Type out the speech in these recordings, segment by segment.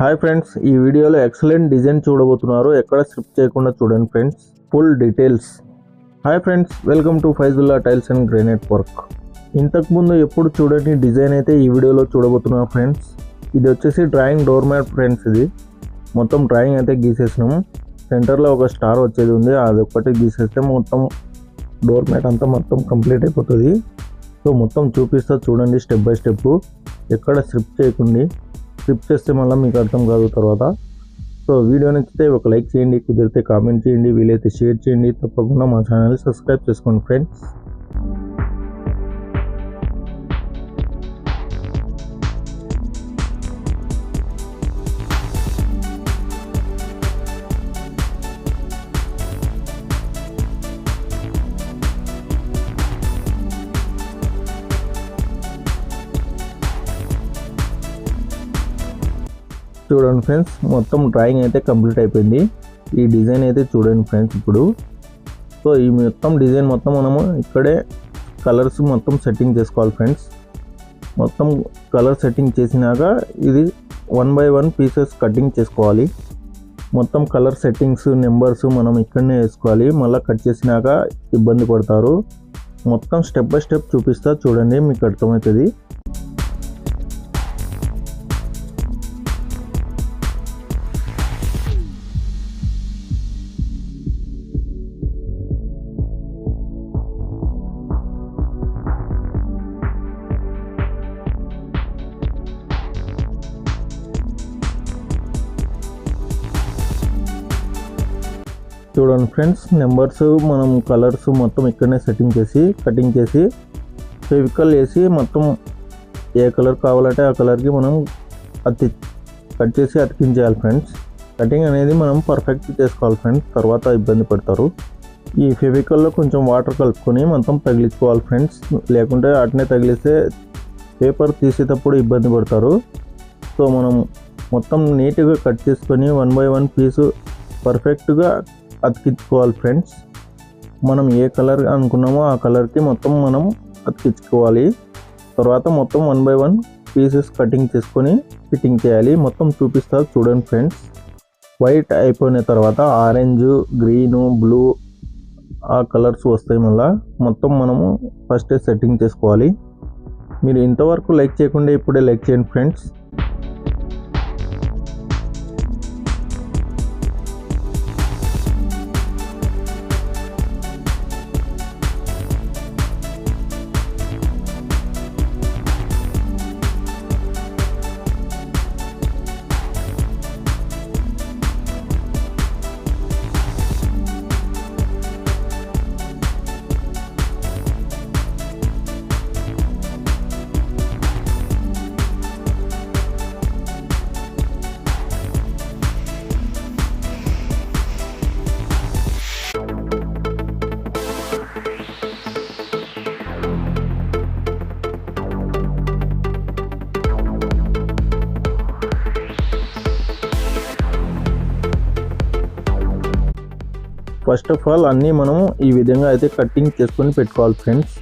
Hi friends, ఈ వీడియోలో excellent design చూడబోతున్నారు. ఎక్కడ స్క్రిప్ట్ చేయకుండా చూడండి friends, full details. Hi friends, welcome to Faizullah tiles and granite work. ఇంతకుముందు ఎప్పుడు చూడని డిజైన్ అయితే ఈ వీడియోలో చూడబోతున్నారు ఫ్రెండ్స్. ఇది వచ్చేసి డ్రాయింగ్ డోర్ మ్యాట్ ఫ్రెండ్స్. ఇది మొత్తం డ్రాయింగ్ అయితే గీసేసినాము. సెంటర్లో ఒక స్టార్ వచ్చేది ఉంది, అది ఒక్కటి గీసేస్తే మొత్తం డోర్ మ్యాట్ అంతా మొత్తం కంప్లీట్ అయిపోతుంది. సో మొత్తం చూపిస్తా చూడండి స్టెప్ బై స్టెప్. ఎక్కడ స్క్రిప్ట్ చేయకండి, స్క్రిప్ట్ చేస్తే మళ్ళీ మీకు అర్థం కాదు తర్వాత. సో వీడియో నచ్చితే ఒక లైక్ చేయండి, కుదిరితే కామెంట్ చేయండి, వీలైతే షేర్ చేయండి. తప్పకుండా మా ఛానల్ సబ్స్క్రైబ్ చేసుకోండి ఫ్రెండ్స్. చూడండి ఫ్రెండ్స్, మొత్తం డ్రాయింగ్ అయితే కంప్లీట్ అయిపోయింది. ఈ డిజైన్ అయితే చూడండి ఫ్రెండ్స్ ఇప్పుడు. సో ఈ మొత్తం డిజైన్ మొత్తం మనము ఇక్కడే కలర్స్ మొత్తం సెట్టింగ్ చేసుకోవాలి ఫ్రెండ్స్. మొత్తం కలర్ సెట్టింగ్ చేసినాక ఇది 1 by 1 పీసెస్ కటింగ్ చేసుకోవాలి. మొత్తం కలర్ సెట్టింగ్స్ నెంబర్స్ మనం ఇక్కడనే వేసుకోవాలి. మళ్ళీ కట్ చేసినాక ఇబ్బంది పడతారు. మొత్తం స్టెప్ బై స్టెప్ చూపిస్తా చూడండి, మీకు అర్థమవుతుంది. చూడండి ఫ్రెండ్స్, నెంబర్స్ మనం కలర్స్ మొత్తం ఇక్కడనే సెట్టింగ్ చేసి కటింగ్ చేసి ఫెవికల్ వేసి మొత్తం ఏ కలర్ కావాలంటే ఆ కలర్కి మనం కట్ చేసి అతికించేయాలి ఫ్రెండ్స్. కటింగ్ అనేది మనం పర్ఫెక్ట్ చేసుకోవాలి ఫ్రెండ్స్, తర్వాత ఇబ్బంది పడతారు. ఈ ఫెవికల్లో కొంచెం వాటర్ కలుపుకొని మొత్తం తగిలించుకోవాలి ఫ్రెండ్స్, లేకుంటే అట్నే తగిలిస్తే పేపర్ తీసేటప్పుడు ఇబ్బంది పడతారు. సో మనం మొత్తం నీట్గా కట్ చేసుకొని 1 by 1 పీసు పర్ఫెక్ట్గా అతికించుకోవాలి ఫ్రెండ్స్. మనం ఏ కలర్ అనుకున్నామో ఆ కలర్కి మొత్తం మనం అతికించుకోవాలి. తర్వాత మొత్తం 1 by 1 పీసెస్ కటింగ్ చేసుకొని ఫిట్టింగ్ చేయాలి. మొత్తం చూపిస్తారు చూడండి ఫ్రెండ్స్. వైట్ అయిపోయిన తర్వాత ఆరెంజ్, గ్రీను, బ్లూ ఆ కలర్స్ వస్తాయి. మళ్ళీ మొత్తం మనము ఫస్టే సెట్టింగ్ చేసుకోవాలి. మీరు ఇంతవరకు లైక్ చేయకుండా ఇప్పుడే లైక్ చేయండి ఫ్రెండ్స్. ఫస్ట్ ఆఫ్ ఆల్ అన్నీ మనము ఈ విధంగా అయితే కటింగ్ చేసుకొని పెట్టుకోవాలి ఫ్రెండ్స్.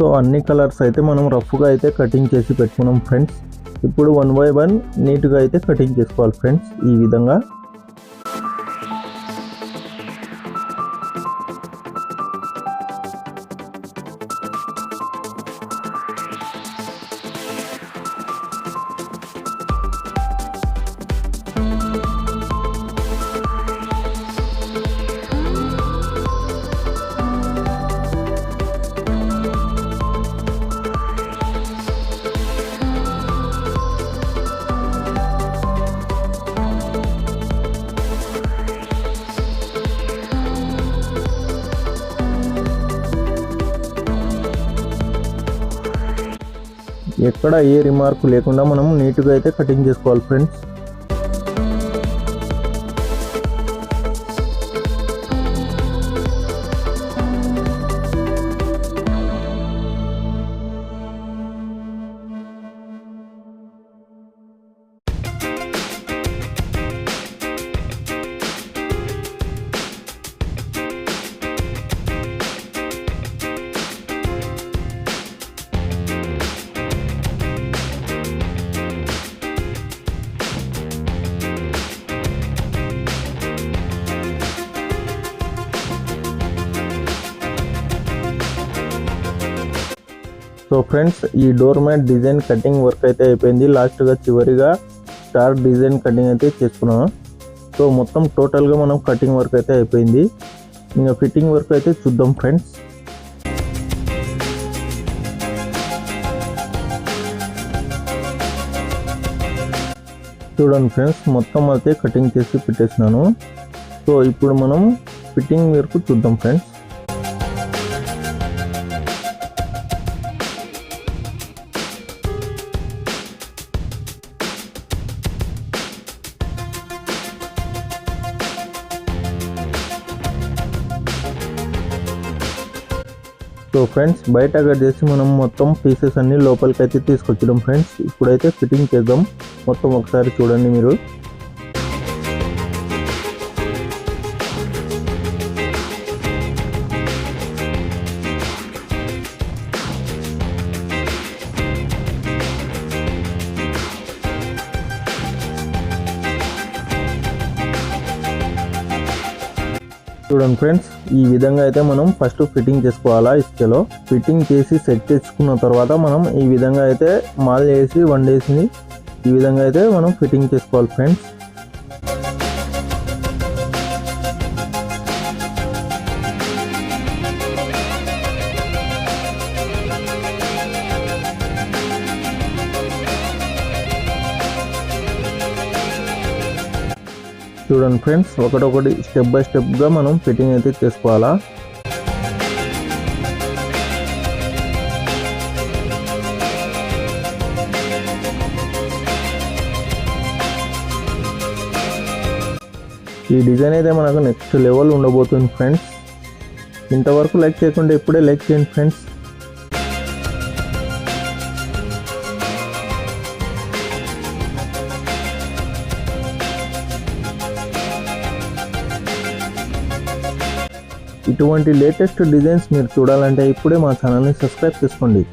సో అన్ని కలర్స్ అయితే మనం రఫ్గా అయితే కటింగ్ చేసి పెట్టుకున్నాం ఫ్రెండ్స్. ఇప్పుడు 1 బై 1 నీట్గా అయితే కటింగ్ చేసుకోవాలి ఫ్రెండ్స్. ఈ విధంగా ఎక్కడ ఏ రిమార్క్ లేకుండా మనం నీట్గా అయితే కటింగ్ చేసుకోవాలి ఫ్రెండ్స్. సో ఫ్రెండ్స్, ఈ door mat design cutting work అయితే అయిపోయింది. లాస్ట్గా చివరిగా స్టార్ డిజైన్ కటింగ్ అయితే చేసుకున్నాం. సో మొత్తం టోటల్గా మనం కటింగ్ వర్క్ అయితే అయిపోయింది. ఇంకా ఫిట్టింగ్ వర్క్ అయితే చూద్దాం ఫ్రెండ్స్. చూడండి ఫ్రెండ్స్, మొత్తం అయితే కటింగ్ చేసి పెట్టేసినాను. సో ఇప్పుడు మనం ఫిట్టింగ్ వర్క్ చూద్దాం ఫ్రెండ్స్. సో ఫ్రెండ్స్, బయట కట్ చేసి మనం మొత్తం పీసెస్ అన్ని లోపలికి అయితే తీసుకొచ్చాం ఫ్రెండ్స్. ఇప్పుడైతే ఫిట్టింగ్ చేద్దాం. మొత్తం ఒకసారి చూడండి మీరు. చూడండి ఫ్రెండ్స్, ఈ విధంగా అయితే మనం ఫస్ట్ ఫిట్టింగ్ చేసుకోవాలా. ఇసుకలో ఫిట్టింగ్ చేసి సెట్ చేసుకున్న తర్వాత మనం ఈ విధంగా అయితే మాల్ చేసి 1 డేస్ని ఈ విధంగా అయితే మనం ఫిట్టింగ్ చేసుకోవాలి ఫ్రెండ్స్. చూడండి ఫ్రెండ్స్, ఒకటొకటి స్టెప్ బై స్టెప్గా మనం ఫిట్టింగ్ అయితే చేసుకోవాలా. ఈ డిజైన్ అయితే మనకు నెక్స్ట్ లెవెల్ ఉండబోతుంది ఫ్రెండ్స్. ఇంతవరకు లైక్ చేయకుండా ఇప్పుడే లైక్ చేయండి ఫ్రెండ్స్. ఇటువంటి లేటెస్ట్ డిజైన్స్ మీరు చూడాలంటే ఇప్పుడే మా ఛానల్ని సబ్స్క్రైబ్ చేసుకోండి.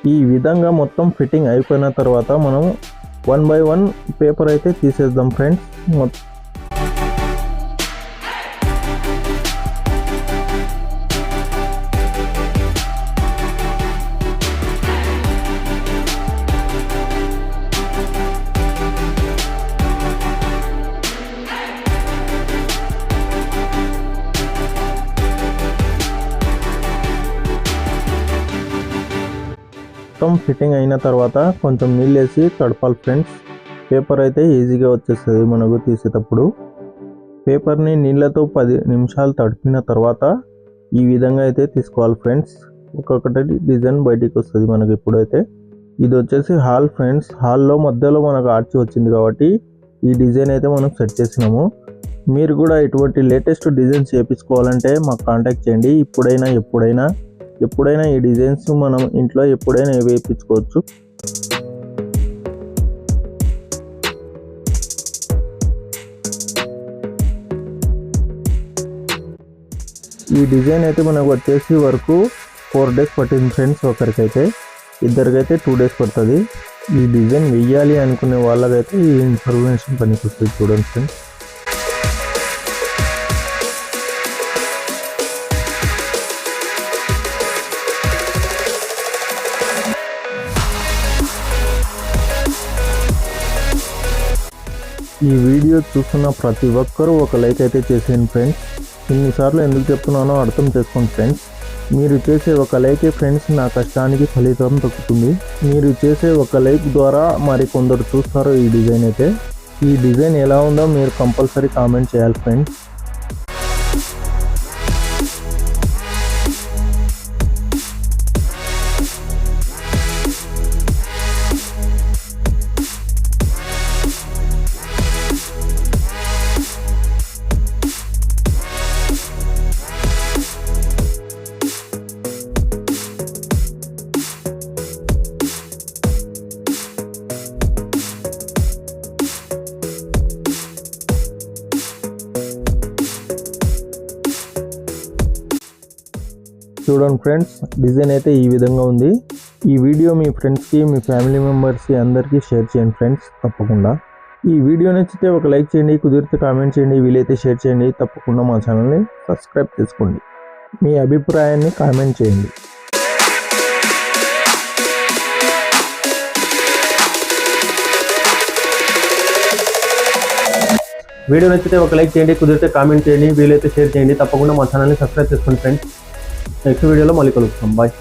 ఈ విధంగా మొత్తం ఫిట్టింగ్ అయిపోయిన తర్వాత మనం 1 by 1 పేపర్ అయితే తీసేద్దాం ఫ్రెండ్స్. మొత్తం ఫిట్టింగ్ అయిన తర్వాత కొంచెం నీళ్ళు వేసి తడపాలి ఫ్రెండ్స్. పేపర్ అయితే ఈజీగా వచ్చేస్తుంది మనకు తీసేటప్పుడు. పేపర్ని నీళ్ళతో 10 నిమిషాలు తడిపిన తర్వాత ఈ విధంగా అయితే తీసుకోవాలి ఫ్రెండ్స్. ఒక్కొక్కటి డిజైన్ బయటికి వస్తుంది మనకి. ఇప్పుడైతే ఇది వచ్చేసి హాల్ ఫ్రెండ్స్. హాల్లో మధ్యలో మనకు ఆర్చి వచ్చింది కాబట్టి ఈ డిజైన్ అయితే మనం సెట్ చేసినాము. మీరు కూడా ఇటువంటి లేటెస్ట్ డిజైన్స్ చేయించుకోవాలంటే మాకు కాంటాక్ట్ చేయండి. ఎప్పుడైనా ఈ డిజైన్స్ మనం ఇంట్లో ఎప్పుడైనా వేయించుకోవచ్చు. ఈ డిజైన్ అయితే మనకు వచ్చేసి వరకు 4 days పట్టింది ఫ్రెండ్స్. ఒకరికైతే, ఇద్దరికైతే 2 days పడుతుంది. ఈ డిజైన్ వెయ్యాలి అనుకునే వాళ్ళకైతే ఈ ఇన్ఫర్మేషన్ పనికి వస్తుంది. చూడండి ఫ్రెండ్స్. ఈ వీడియో చూస్తున్న ప్రతి ఒక్కరూ ఒక లైక్ అయితే చేసేయండి ఫ్రెండ్స్. ఇన్నిసార్లు ఎందుకు చెప్తున్నానో అర్థం చేసుకోండి ఫ్రెండ్స్. మీరు చేసే ఒక లైకే ఫ్రెండ్స్ నా కష్టానికి ఫలితం దక్కుతుంది. మీరు చేసే ఒక లైక్ ద్వారా మరి కొందరు చూస్తారు ఈ డిజైన్ అయితే. ఈ డిజైన్ ఎలా ఉందో మీరు కంపల్సరీ కామెంట్ చేయాలి ఫ్రెండ్స్. చూడండి ఫ్రెండ్స్, డిజైన్ అయితే ఈ విధంగా ఉంది. ఈ వీడియో మీ ఫ్రెండ్స్కి, మీ ఫ్యామిలీ మెంబర్స్కి అందరికీ షేర్ చేయండి ఫ్రెండ్స్ తప్పకుండా. ఈ వీడియో నచ్చితే ఒక లైక్ చేయండి, కుదిరితే కామెంట్ చేయండి, వీలైతే షేర్ చేయండి. తప్పకుండా మా ఛానల్ని సబ్స్క్రైబ్ చేసుకోండి. మీ అభిప్రాయాన్ని కామెంట్ చేయండి. వీడియో నచ్చితే ఒక లైక్ చేయండి, కుదిరితే కామెంట్ చేయండి, వీలైతే షేర్ చేయండి. తప్పకుండా మా ఛానల్ని సబ్స్క్రైబ్ చేసుకోండి ఫ్రెండ్స్. నెక్స్ట్ వీడియోలో మళ్ళీ కలుగుతాం. బాయ్.